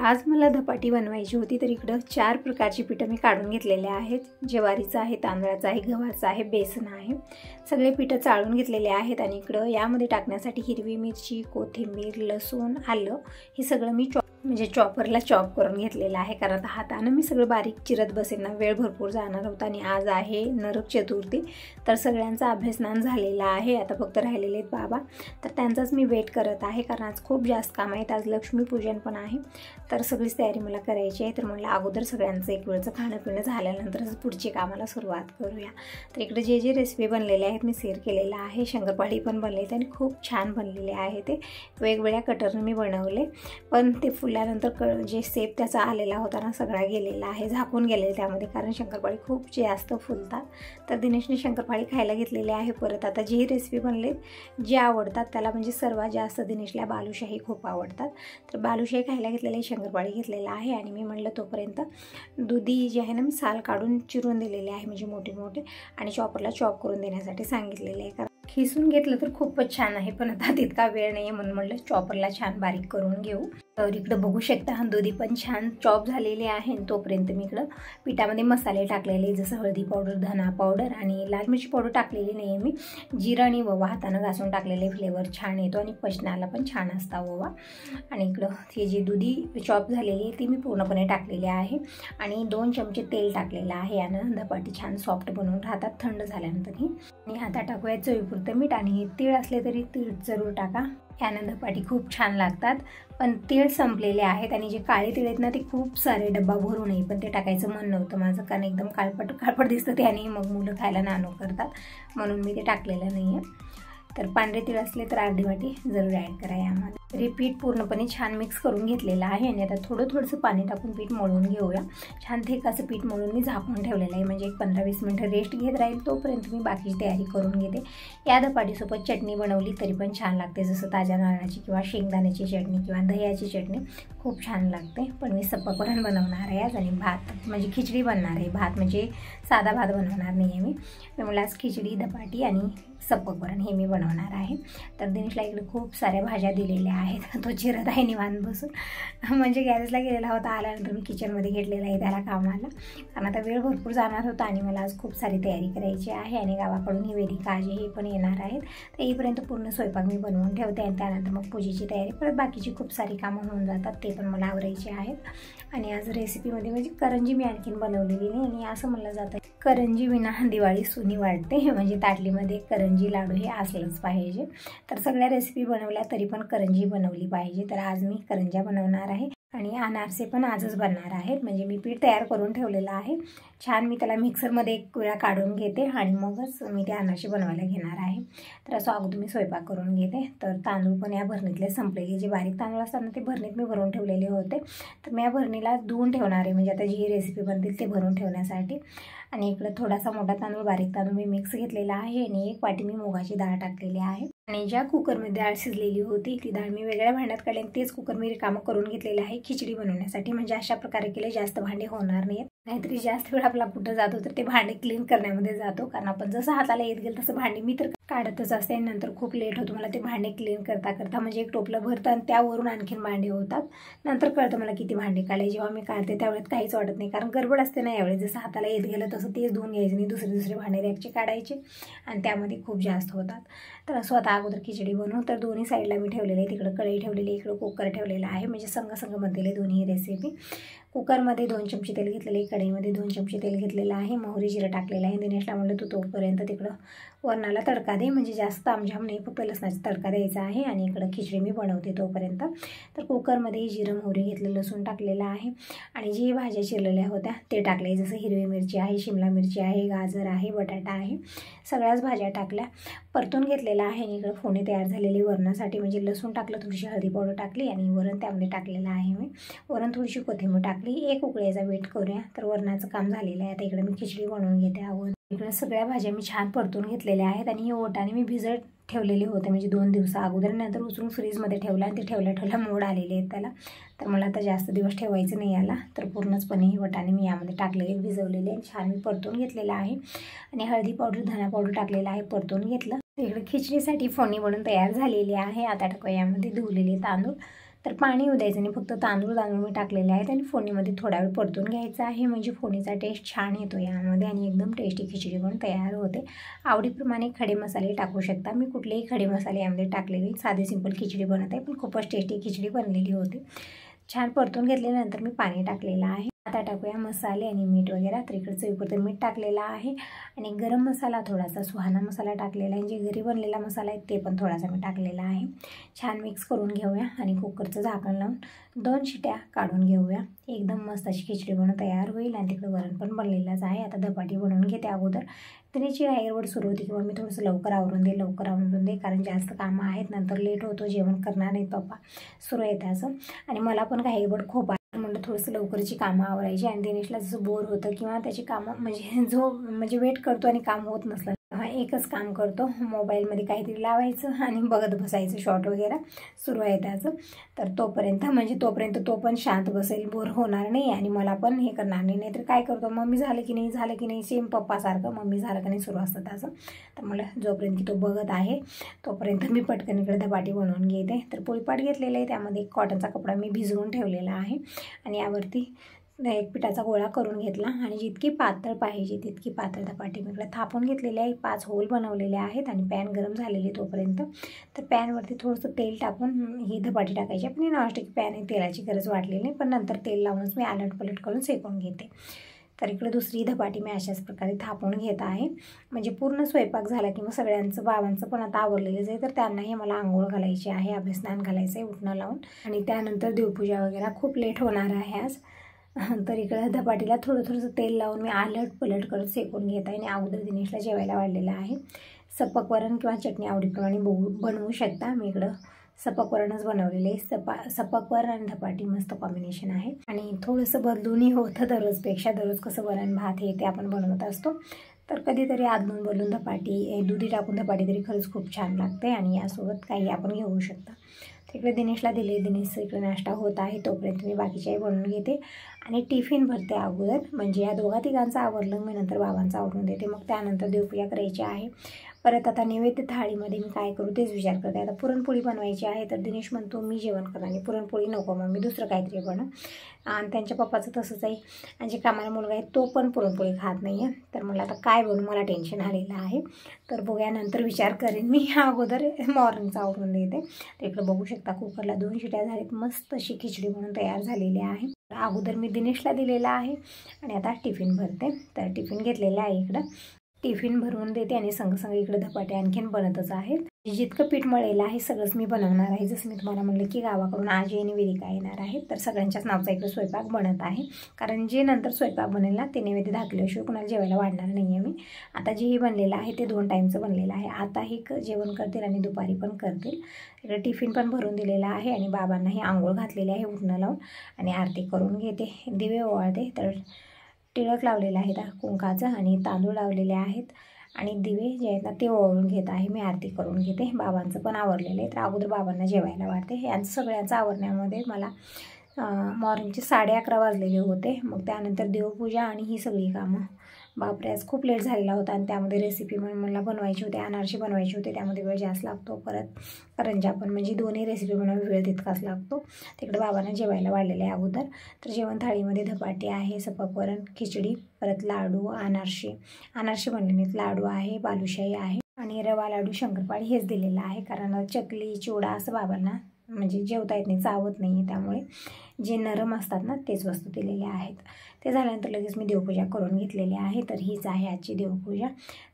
आज मला धपाटी बनवायची होती, तर इकडं 4 प्रकारची पिठं मी काढून घेतलेले आहेत। ज्वारीचं आहे, तांदळाचं आहे, गव्हाचं आहे, बेसन आहे। सगळे पिठं चाळून घेतलेले आहेत आणि इकडं यामध्ये टाकण्यासाठी हिरवी मिरची, कोथिंबीर, लसूण, आलं हे सगळं मी चॉपरला चॉप करून घेतलेलं आहे, कारण आता हाताने मी सगळं बारीक चिरत बसेल ना, वेळ भरपूर जाणार होता आणि आज आहे नरक चतुर्थी, तर सगळ्यांचा अभ्यासस्नान झालेला आहे। आता फक्त राहिलेले आहेत बाबा, तर त्यांचाच मी वेट करत आहे, कारण आज खूप जास्त काम आहेत। आज लक्ष्मीपूजन पण आहे, तर सगळीच तयारी मला करायची आहे। तर म्हटलं अगोदर सगळ्यांचं एक वेळचं खाणं पिणं झाल्यानंतरच पुढची कामाला सुरुवात करूया। तर इकडे जे जे रेसिपी बनलेले आहेत मी शेअर केलेला आहे। शंकरपाळी पण बनले आणि खूप छान बनलेले आहे, ते वेगवेगळ्या कटरने मी बनवले, पण ते फुलल्यानंतर जे शेप त्याचा आलेला होता ना, सगळा गेलेला आहे, झाकून गेलेला त्यामध्ये, कारण शंकरपाळी खूप जास्त फुलतात। तर दिनेशने शंकरपाळी खायला घेतलेली आहे। परत आता जी रेसिपी बनले जे आवडतात त्याला, म्हणजे सर्वात जास्त दिनेशला बालुशाही खूप आवडतात, तर बालुशाही खायला घेतलेली, शंकरपाळी घेतलेला आहे। आणि मी म्हटलं तोपर्यंत दुधी जे आहे ना, मी साल काढून चिरून दिलेले आहे, म्हणजे मोठे मोठे, आणि चॉपरला चॉप करून देण्यासाठी सांगितलेले आहे, कारण खिसून घेतलं तर खूपच छान आहे, पण आता तितका वेळ नाही आहे, म्हणून म्हटलं चॉपरला छान बारीक करून घेऊ। तर इकडं बघू शकता दुधी पण छान चॉप झालेली आहे। तोपर्यंत मी इकडं पिठामध्ये मसाले टाकलेले, जसं हळदी पावडर, धना पावडर आणि लाल मिरची पावडर टाकलेली नाही, मी जिरा आणि ओवा हाताने घासून टाकलेले, फ्लेवर छान येतो आणि पचनाला पण छान असता ओवा। आणि इकडं हे जी दुधी चॉप झालेली ती मी पूर्णपणे टाकलेली आहे आणि 2 चमचे तेल टाकलेलं आहे। यानं धपाटी छान सॉफ्ट बनवून राहतात थंड झाल्यानंतरही। आणि आता टाकूया चवीपुरतं मीठ, आणि तीळ असले तरी तीळ जरूर टाका, यानं धपाटी खूप छान लागतात। पण तीळ संपलेले आहेत आणि जे काळे तीळ आहेत ना, ते खूप सारे डब्बा भरू नये, पण ते टाकायचं मन नव्हतं माझं, कारण एकदम काळपट दिसतं ते आणि मग मुलं खायला नानो करतात, म्हणून मी ते टाकलेलं नाही आहे। तर पांढरे तीळ असले तर अर्धी वाटी जरूर ॲड करा यामध्ये। तरी पीठ पूर्णपणे छान मिक्स करून घेतलेलं आहे आणि आता थोडंसं पाणी टाकून पीठ मळून घेऊया। छान थिक असं पीठ मळून मी झाकून ठेवलेलं आहे, म्हणजे 15-20 मिनिटं रेस्ट घेत राहील, तोपर्यंत मी बाकीची तयारी करून घेते। या धपाटीसोबत चटणी बनवली तरी पण छान लागते, जसं ताज्या नारळाची किंवा शेंगदाण्याची चटणी किंवा दह्याची चटणी खूप छान लागते। पण मी सप्पक वरण बनवणार आहे आज, आणि भात म्हणजे खिचडी बनणार आहे, भात म्हणजे साधा भात बनवणार नाही आहे मी। मला आज खिचडी, धपाटी आणि सप्पक वरण हे मी बनवणार आहे। तर दिनेशला इकडे खूप साऱ्या भाज्या दिलेल्या आहेत, तो चिरत आहे निवांत बसून, म्हणजे गॅरेजला गेलेला होता, आल्यानंतर मी किचनमध्ये घेतलेला आहे त्याला कामाला, कारण आता वेळ भरपूर जाणार होता आणि मला आज खूप सारी तयारी करायची आहे। आणि गावाकडून ही वेदिका आजी हे पण येणार आहेत, तर येईपर्यंत पूर्ण स्वयंपाक मी बनवून ठेवते आणि त्यानंतर मग पूजेची तयारी, परत बाकीची खूप सारी कामं होऊन जातात, ते पण मला आवरायचे आहेत। आणि आज रेसिपीमध्ये म्हणजे करंजी मी आणखीन बनवलेली नाही, आणि असं म्हणलं जातं करंजी विना दिवाळी सुनी वाटते, म्हणजे ताटलीमध्ये करंजी, लाडू हे असलंच पाहिजे। तर सगळ्या रेसिपी बनवल्या तरी पण करंजी बनवली पाहिजे, तर आज मी करंज्या बनवणार आहे आणि अनारसे पण आजच बनणार आहेत। म्हणजे मी पीठ तयार करून ठेवलेलं आहे, छान मी त्याला मिक्सरमध्ये एक वेळा काढून घेते आणि मगच मी ते अनारसे बनवायला घेणार आहे। तर असं अगोदर मी स्वयंपाक करून घेते। तर तांदूळ पण या भरणीतले संपलेले, जे बारीक तांदूळ असतात ना, ते भरणीत मी भरून ठेवलेले होते, तर मी या भरणीला धुवून ठेवणार आहे, म्हणजे आता जी रेसिपी बनतील ते भरून ठेवण्यासाठी। आणि इकडे थोडासा मोठा तांदूळ, बारीक तांदूळ मी मिक्स घेतलेला आहे, आणि 1 वाटी मी मुगाची डाळ टाकलेली आहे। आणि ज्या कुकरमध्ये डाळ शिजलेली होती ती डाळ मी वेगळ्या भांड्यात काढली, तेच कुकर मी रिकामं करून घेतलेलं आहे खिचडी बनवण्यासाठी, म्हणजे अशा प्रकारे केले जास्त भांडे होणार नाहीत, नाहीतरी जास्त वेळ आपला कुठं जातो तर ते भांडे क्लीन करण्यामध्ये जातो, कारण आपण जसं हाताला येत गेल तसं भांडे मी तर काढतच असते, आणि नंतर खूप लेट होतो मला ते भांडे क्लीन करता, म्हणजे एक टोपलं भरतं आणि त्यावरून आणखीन भांडे होतात, नंतर कळतं मला किती भांडे काढले। जेव्हा मी काढते त्यावेळेस काहीच वाटत नाही, कारण गडबड असते ना यावेळेस, जसं हाताला येत गेलं तसं तेच धुवून घ्यायचं नाही, दुसरे भांडे रॅकचे काढायचे, आणि त्यामध्ये खूप जास्त होतात। तर स्वतः अगोदर खिचडी बनवू, तर दोन्ही साईडला मी ठेवलेले आहे, तिकडं कढई ठेवलेली, इकडं कुकर ठेवलेला आहे, म्हणजे संग बनलेले दोन्ही रेसिपी। कुकरमध्ये 2 चमचे तेल घेतलेले, कढईमध्ये 2 चमचे तेल घेतलेलं आहे, मोहरी जिरं टाकलेलं आहे। दिनेशला म्हणलं तू तोपर्यंत तिकडं वरणाला तडका दे, म्हणजे जास्त आमझाम नाही, फक्त लसणाचा तडका द्यायचा आहे, आणि इकडं खिचडी मी बनवते तोपर्यंत। तर कुकरमध्ये जिरं, मोहरी घेतलं, लसूण टाकलेलं आहे, आणि जी भाज्या चिरलेल्या होत्या ते टाकले, जसं हिरवी मिरची आहे, शिमला मिरची आहे, गाजर आहे, बटाटा आहे, सगळ्याच भाज्या टाकल्या, परतून घेतलेला आहे। आणि इकडं फोडणी तयार झालेली वरणासाठी, म्हणजे लसूण टाकलं, थोडीशी हळदी पावडर टाकली, आणि वरण त्यामध्ये टाकलेलं आहे मी, वरण थोडीशी कोथिंबीर टाकली, 1 उकळीचा वेट करूया। तर वरणाचं काम झालेलं आहे, आता इकडे मी खिचडी बनवून घेते अगोदर। इकडे सगळ्या भाज्या मी छान परतून घेतलेल्या आहेत, आणि हे ओटाने मी भिजत ठेवलेले होते, म्हणजे 2 दिवस अगोदर, नंतर उचलून फ्रीजमध्ये ठेवला, आणि ते ठेवल्या मोड आलेले आहेत त्याला, तर मला आता जास्त दिवस ठेवायचं नाही याला, तर पूर्णचपणे हे वटाणे मी यामध्ये टाकलेले, भिजवलेले, आणि छान मी परतून घेतलेलं आहे, आणि हळदी पावडर, धना पावडर टाकलेलं आहे, परतून घेतलं। इकडे खिचडीसाठी फोडणी बनवून तयार झालेली आहे। आता टाकूया यामध्ये धुवलेले तांदूळ, तर पाणी येऊ द्यायचं नाही, फक्त तांदूळ मी टाकलेले आहेत आणि फोडणीमध्ये थोडा वेळ परतून घ्यायचा आहे, म्हणजे फोडणीचा टेस्ट छान येतो यामध्ये आणि एकदम टेस्टी खिचडी पण तयार होते। आवडीप्रमाणे खडे मसाले टाकू शकता, मी कुठलेही खडे मसाले यामध्ये टाकलेले, साधी सिंपल खिचडी बनत आहे, पण खूपच टेस्टी खिचडी बनलेली होती। छान परतून घेतल्यानंतर मी पाणी टाकलेलं आहे। आता टाकूया मसाले आणि मीठ वगैरे। तर इकडे चवीपुरतं मीठ टाकलेलं आहे आणि गरम मसाला थोडासा, सुहाना मसाला टाकलेला आहे, जे घरी बनलेला मसाला आहे ते पण थोडासा मी टाकलेला आहे। छान मिक्स करून घेऊया आणि कुकरचं झाकण लावून 2 शिट्या काढून घेऊया। एकदम मस्त अशी खिचडी बनवून तयार होईल आणि तिकडे वरण पण बनलेलंच आहे। आता धपाटी बनवून घेते अगोदर। तिनेची गडबड सुरू होती किंवा मी थोडंसं लवकर आवरून दे कारण जास्त कामं आहेत, नंतर लेट होतो, जेवण करणार नाहीत पप्पा, सुरू आहे त्याचं। आणि मला पण गडबड खूप आहे, म्हणलं थोडंसं लवकरची कामं आवरायची आणि दिनेशला जसं बोर होतं किंवा त्याची कामं म्हणजे वेट करतो आणि काम होत नसलं एकच काम करतो, मोबाईलमध्ये काहीतरी लावायचं आणि बघत बसायचं शॉर्ट वगैरे, सुरू आहे त्याचं। तर तोपर्यंत तो पण शांत बसेल, बोर होणार नाही आणि मला पण हे करणार नाही। नाहीतर काय करतो, मम्मी झालं की नाही सेम पप्पासारखं मम्मी झालं की नाही सुरू असतं त्याचं। तर मला जोपर्यंत तो बघत आहे तोपर्यंत मी पटकन इकडे धपाटी बनवून घेते। तर पोळपाट घेतलेलं आहे, त्यामध्ये एक कॉटनचा कपडा मी भिजवून ठेवलेला आहे आणि यावरती एक पिठाचा गोळा करून घेतला आणि जितकी पातळ पाहिजे तितकी पातळ धपाटी मी इकडे थापून घेतलेली आहे। 5 होल बनवलेले आहेत आणि पॅन गरम झालेली तोपर्यंत तर पॅनवरती थोडंसं तेल टाकून ही धपाटी टाकायची। पण नॉनस्टिक पॅन आहे, तेलाची गरज वाटली नाही, पण नंतर तेल लावूनच मी आलट पलट करून सेकून घेते। तर इकडे दुसरी धपाटी मी अशाच प्रकारे थापून घेत आहे, म्हणजे पूर्ण स्वयंपाक झाला की मग सगळ्यांचं, बाबांचं पण आता आवरलेलंच आहे, तर त्यांनाही मला आंघोळ घालायची आहे, अभ्यस्नान घालायचं आहे उठणं लावून आणि त्यानंतर देवपूजा वगैरे खूप लेट होणार आहे आज। तर इकडं धपाटीला थोडंसं तेल लावून मी आलट पलट करत सेकून घेत आहे आणि अगोदर दिनेशला जेवायला वाढलेलं आहे। सपक वरण किंवा चटणी आवडीप्रमाणे बनवू शकता, मी इकडं सपक वरणच बनवलेले आहे। सपक वरण आणि धपाटी मस्त कॉम्बिनेशन आहे आणि थोडंसं बदलूनही होतं दररोजपेक्षा, दररोज कसं वरण भात हे ते आपण बनवत असतो, तर कधीतरी आदलून बदलून धपाटी, दुधी टाकून धपाटी तरी खरंच खूप छान लागते आणि यासोबत काही आपण घेऊ शकता। इकडे दिनेशला दिले, दिनेशचा इकडे नाश्ता होत आहे, तोपर्यंत मी बाकीच्याही बनवून घेते आणि टिफिन भरते अगोदर, म्हणजे या दोघा तिघांचं आवरलं मी नंतर बाबांचं आवरून देते, मग त्यानंतर देवपूजा करायची आहे। परत आता नैवेद्य थाळीमध्ये मी काय करू तेच विचार करते। आता पुरणपोळी बनवायची आहे, तर दिनेश म्हणतो मी जेवण करणार नाही, पुरणपोळी नको, मग मी दुसरं काहीतरी बनव। आणि त्यांच्या पप्पाचं तसंच आहे, आणि जे कामाला मुलगा आहे तो पण पुरणपोळी खात नाही आहे, तर मला आता काय बनवू, मला टेन्शन आलेलं आहे। तर बघूया नंतर विचार करेन मी, अगोदर मॉर्निंगचं आवरून देते। तर इकडं बघू शकता कुकरला 2 शिट्या झालीत, मस्त अशी खिचडी म्हणून तयार झालेली आहे। अगोदर मी दिनेशला दिलेला आहे आणि आता टिफिन भरते। तर टिफिन घेतलेला आहे, इकडं टिफिन भरवून देते आणि संग इकडे धपाटे आणखीन बनतच आहेत। जितकं पीठ मळलेलं आहे सगळंच मी बनवणार आहे, जसं मी तुम्हाला म्हणलं की गावाकडून आजी आणि वेदिका येणार आहे, तर सगळ्यांच्याच नावचा इकडे स्वयंपाक बनत आहे, कारण जे नंतर स्वयंपाक बनेल ना ते नैवेद्य दाखल्याशिवाय कुणाला जेवायला वाढणार नाही आहे मी। आता जेही बनलेलं आहे ते 2 टाईमचं बनलेलं आहे, आताही जेवण करतील आणि दुपारी पण करतील। इकडे टिफिन पण भरून दिलेला आहे आणि बाबांनाही आंघोळ घातलेली आहे उठणं लावून आणि आरती करून घेते, दिवे ओवाळते। तर टिळक लावलेला आहे कुंकाचं आणि तांदूळ लावलेले आहेत आणि दिवे जे आहेत ना ते ओवाळून घेत आहे, मी आरती करून घेते। बाबांचं पण आवरलेलं आहे, तर अगोदर बाबांना जेवायला वाढते। यांचं सगळ्यांचं आवरण्यामध्ये मला मॉर्निंगचे 11:30 वाजलेले होते, मग त्यानंतर देवपूजा आणि ही सगळी कामं, बापरे आज खूप लेट झालेला होता आणि त्यामध्ये रेसिपी मला बनवायची होती, अनारसे बनवायचे होते, त्यामध्ये वेळ जास्त लागतो, परत करंजा पण, म्हणजे दोन्ही रेसिपी बनवायला वेळ तितकाच लागतो। तिकडे बाबांना जेवायला वाढलेलं आहे अगोदर। तर जेवण थाळीमध्ये धपाटी आहे, सपक वरण, खिचडी, परत लाडू, अनारसे बनले नाहीत, लाडू आहे, बालुशाही आहे आणि रवा लाडू, शंकरपाळी हेच दिलेलं आहे, कारण चकली चिवडा असं बाबांना म्हणजे जेवता येत नाही, चावत नाही, त्यामुळे जे नरम असतात ना तेच वस्तू दिलेल्या आहेत। ते झाल्यानंतर लगेच मी देवपूजा करून घेतलेली आहे। तर हीच आहे आजची देवपूजा।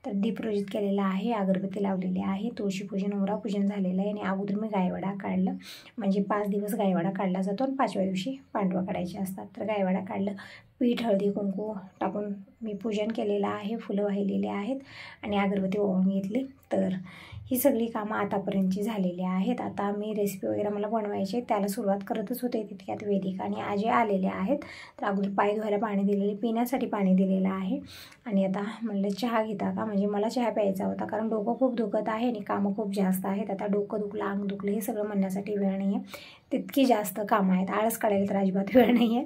तर दीप प्रज्वलित केलेला आहे, अगरबत्ती लावलेली आहे, तुळशीपूजन, उमरापूजन झालेलं आहे आणि अगोदर मी गायवडा काढलं, म्हणजे 5 दिवस गायवडा काढला जातो आणि 5व्या दिवशी पांडवा काढायचे असतात। तर गायवडा काढलं, पीठ, हळदी, कुंकू टाकून मी पूजन केलेलं आहे, फुलं वाहिलेली आहेत आणि अगरबत्ती ओवाळून घेतली। तर ही सगळी कामं आतापर्यंतची झालेली आहेत। आता मी रेसिपी वगैरे मला बनवायची, त्याला सुरुवात करतच होते, तितक्यात वेदिका आणि आजी आलेले आहेत। तर अगोदर पाय धुवायला पाणी दिलेले, पिण्यासाठी पाणी दिलेलं आहे आणि आता म्हणलं चहा घेता का, म्हणजे मला चहा प्यायचा होता, कारण डोकं खूप दुखत आहे आणि कामं खूप जास्त आहेत। आता डोकं दुखलं, अंग दुखलं हे सगळं म्हणण्यासाठी वेळ नाही आहे, तितकी जास्त कामं आहेत, आळस काढायला तर अजिबात वेळ नाही आहे।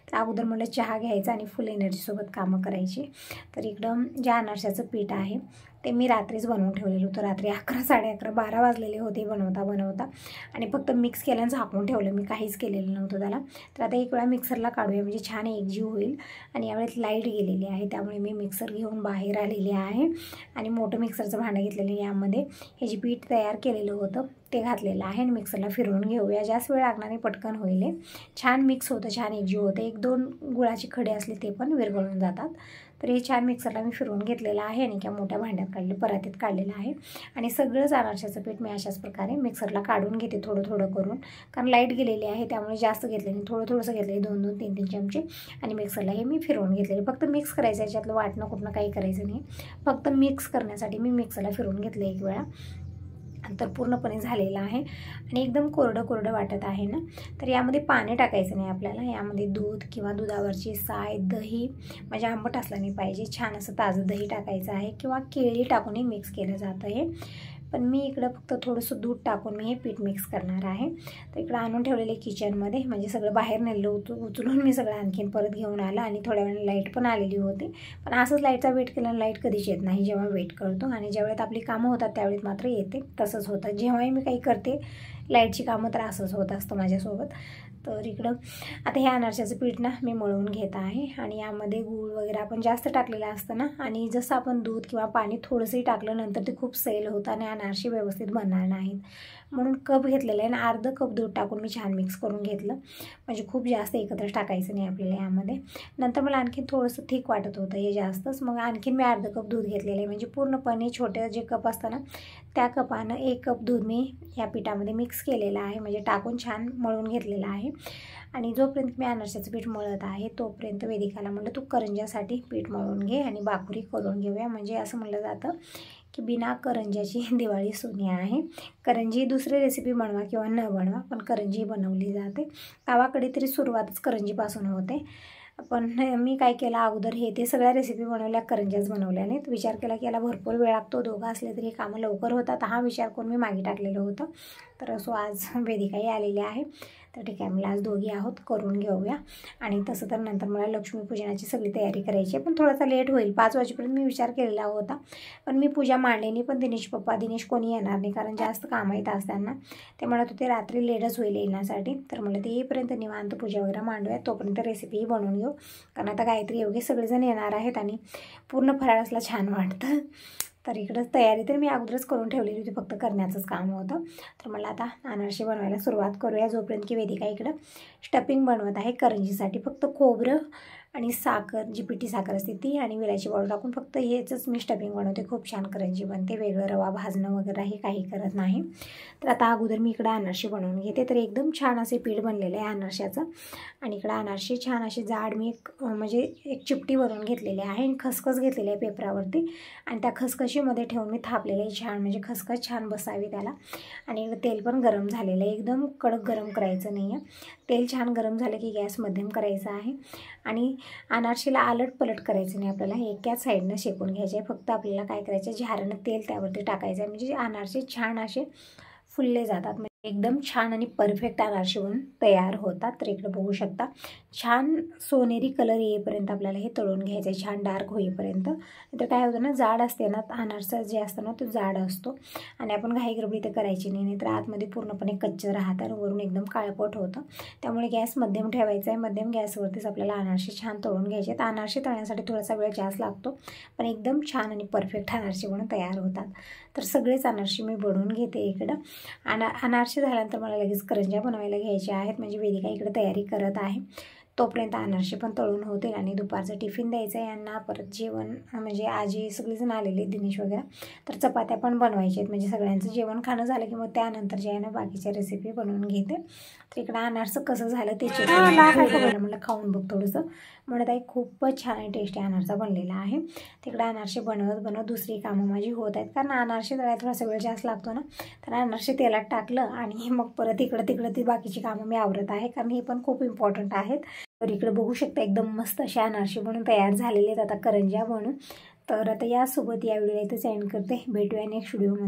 तर अगोदर म्हणलं चहा घ्यायचा आणि फुल एनर्जीसोबत कामं करायची। तर इकडं जे अनारशाचं पीठ आहे ते मी रात्रीच बनवून ठेवलेलं होतं. रात्री 11, 11:30, 12 वाजलेले होते बनवता आणि फक्त मिक्स केलं आणि झाकून ठेवलं. मी काहीच केलेलं नव्हतं त्याला. तर आता एक वेळा मिक्सरला काढूया म्हणजे छान एकजीव होईल. आणि यावेळेस लाईट गेलेली आहे त्यामुळे मी मिक्सर घेऊन बाहेर आलेली आहे आणि मोठं मिक्सरचं भांडं घेतलेलं. यामध्ये हे जे पीठ तयार केलेलं होतं ते घातलेलं आहे आणि मिक्सरला फिरवून घेऊया. जास्त वेळ लागणार नाही, पटकन होईल. छान मिक्स होतं, छान एकजीव होतं. 1-2 गुळाचे खडे असले ते पण विरघळून जातात. तर हे छान मिक्सरला मी फिरवून घेतलेलं आहे आणि एका मोठ्या भांड्यात काढले, परातीत काढलेलं आहे. आणि सगळंच अनारशाचं पीठ मी अशाच प्रकारे मिक्सरला काढून घेते थोडं थोडं करून, कारण लाईट गेलेली आहे त्यामुळे जास्त घेतले नाही, थोडंसं घेतले, 2-2, 3-3 चमचे. आणि मिक्सरला हे मी फिरवून घेतलेले. फक्त मिक्स करायचं, याच्यातलं वाटणं कुठनं काही करायचं नाही, फक्त मिक्स करण्यासाठी मी मिक्सरला फिरवून घेतलं एक वेळा. तर पूर्णपणे झालेलं आहे आणि एकदम कोरडं वाटत आहे ना. तर यामध्ये पाणी टाकायचं नाही आपल्याला. यामध्ये दूध किंवा दुधावरची साय, दही, म्हणजे आंबट असला नाही पाहिजे, छान असं ताजं दही टाकायचं आहे किंवा केळी टाकूनही मिक्स केलं जातं हे. पण मी इकडं फक्त थोडंसं दूध टाकून मी हे पीठ मिक्स करणार आहे. तर इकडं आणून ठेवलेले किचनमध्ये, म्हणजे सगळं बाहेर नेलं उचलून मी सगळं आणखीन परत घेऊन आलं. आणि थोड्या वेळाने लाईट पण आलेली होती, पण असंच लाईटचा वेट केला, लाईट कधीच येत नाही जेव्हा वेट करतो. आणि ज्यावेळेत आपली कामं होतात त्यावेळेत मात्र येते. तसंच होतं जेव्हाही मी काही करते लाईटची कामं, तर असंच होत असतं माझ्यासोबत. तर इकडं आता हे अनारशाचं पीठ ना मी मळून घेत आहे आणि यामध्ये गूळ वगैरे आपण जास्त टाकलेलं असतं ना, आणि जसं आपण दूध किंवा पाणी थोडंसंही टाकलं नंतर ते खूप सैल होतं आणि अनारसे व्यवस्थित बनणार नाहीत. म्हणून कप घेतलेलं आहे आणि अर्ध कप दूध टाकून मी छान मिक्स करून घेतलं, म्हणजे खूप जास्त एकत्रच टाकायचं नाही आपल्याला यामध्ये. नंतर मला आणखीन थोडंसं थिक वाटत होतं हे जास्तच, मग आणखीन मी अर्ध कप दूध घेतलेलं आहे. म्हणजे पूर्णपणे छोटे जे कप असतं ना त्या कपानं 1 कप दूध मी या पिठामध्ये मिक्स केलेलं आहे, म्हणजे टाकून छान मळून घेतलेलं आहे. आणि जोपर्यंत मी अनारशाचं पीठ मळत आहे तोपर्यंत वेदिकाला म्हटलं तू करंज्यासाठी पीठ मळून घे आणि भाकरी करून घेऊया. म्हणजे असं म्हटलं जातं की बिना करंज्याची दिवाळी सोनी आहे. करंजी दुसरी रेसिपी बनवा किंवा न बनवा, पण करंजी बनवली जाते. गावाकडे तरी सुरुवातच करंजीपासून होते. पण मी काय केलं, अगोदर हे ते सगळ्या रेसिपी बनवल्या, करंज्याच बनवल्या नाहीत. विचार केला की याला भरपूर वेळ लागतो, दोघं असले तरी कामं लवकर होतात, हा विचार करून मी मागे टाकलेलं होतं. तर असो आज वेदिकाही आलेली आहे, तर ठीक आहे मला आज दोघी आहोत, करून घेऊया. आणि तसं तर नंतर मला लक्ष्मीपूजनाची सगळी तयारी करायची आहे, पण थोडासा लेट होईल. 5 वाजेपर्यंत मी विचार केलेला होता, पण मी पूजा मांडलेली, पण दिनेश कोणी येणार नाही कारण जास्त काम येत असताना. ते म्हणत होते रात्री लेटच होईल येण्यासाठी. तर मला ते येईपर्यंत निवांत पूजा वगैरे मांडूया, तोपर्यंत रेसिपीही बनवून घेऊ, कारण आता गायत्री योगे सगळेजण येणार आहेत आणि पूर्ण फराळ असला छान वाटतं. तर इकडं तयारी तर मी अगोदरच करून ठेवलेली होती, फक्त करण्याचंच काम होतं. तर मला आता अनारसे बनवायला सुरुवात करूया, जोपर्यंत की वेदिका इकडं स्टफिंग बनवत आहे करंजीसाठी. फक्त खोबरं आणि साखर, जी पिठी साखर असते ती आणि विलायची पावडर टाकून फक्त हेच मी स्टफिंग बनवते. खूप छान करंजी बनते, वेगळं रवा भाजणं वगैरे हे काही करत नाही. तर आता अगोदर मी इकडं अनारसे बनवून घेते. तर एकदम छान असे पीठ बनलेलं आहे अनारशाचं. आणि इकडं अनारसे छान असे जाड मी एक चिपटी बनवून घेतलेली आहे आणि खसखस घेतलेली आहे पेपरावरती, आणि त्या खसखशीमध्ये ठेवून मी थापलेलं आहे छान, म्हणजे खसखस छान बसावी त्याला. आणि इकडं तेल पण गरम झालेलं आहे, एकदम कडक गरम करायचं नाही आहे. तेल छान गरम झालं की गॅस मध्यम करायचा आहे. आणि अनारशीला आलट पलट करायचं नाही आपल्याला, एकाच साईडनं शेकून घ्यायचे आहे. फक्त आपल्याला काय करायचं, झाऱ्यानं तेल त्यावरती टाकायचं आहे, म्हणजे अनारसे छान असे फुलले जातात, म्हणजे एकदम छान आणि परफेक्ट अनारसे बनून तयार होतात. तर इकडे बघू शकता छान सोनेरी कलर येईपर्यंत आपल्याला हे तळून घ्यायचं आहे, छान डार्क होईपर्यंत. तर काय होतं ना, जाड असते ना अनारसा जे असतं ना तो जाड असतो आणि आपण घाई गडबडी ते करायची नाही, तर आतमध्ये पूर्णपणे कच्चं राहतं आणि वरून एकदम काळपट होतं. त्यामुळे गॅस मध्यम ठेवायचा आहे. मध्यम गॅसवरतीच आपल्याला अनारसे छान तळून घ्यायचे आहेत. अनारसे तळण्यासाठी थोडासा वेळ जास्त लागतो, पण एकदम छान आणि परफेक्ट अनारसे बनून तयार होतात. तर सगळेच अनारसे मी बनवून घेते इकडं. अनारसे झाल्यानंतर मला लगेच करंज्या बनवायला घ्यायच्या आहेत, म्हणजे वेदिका इकडे तयारी करत आहे. तोपर्यंत अनारसे पण तळून होतील आणि दुपारचं टिफिन द्यायचं आहे यांना. परत जेवण, म्हणजे आजी सगळेजण आलेले दिनेश वगैरे, तर चपात्या पण बनवायचे आहेत. म्हणजे सगळ्यांचं जेवण खाणं झालं की मग त्यानंतर जे आहे ना बाकीच्या रेसिपी बनवून घेते. तर इकडं अनारसं कसं झालं ते चेक म्हणलं खाऊन बघ थोडंसं, म्हणत आहे खूपच छान आणि टेस्टी अनारसा बनलेला आहे. तिकडे अनारसे बनवत दुसरी कामं माझी होत आहेत, कारण अनारसे तळायला थोडासा वेळ जास्त लागतो ना. तर अनारसे तेलात टाकलं आणि मग परत इकडं तिकडं ती बाकीची कामं मी आवरत आहे, कारण हे पण खूप इम्पॉर्टंट आहेत. तर इकडे बघू शकता एकदम मस्त असे अनारसे बनून तयार झालेले आहेत आता करंज्या बनून. तर आता यासोबत या व्हिडिओला इथेच एंड करते. भेटूया नेक्स्ट व्हिडिओमध्ये.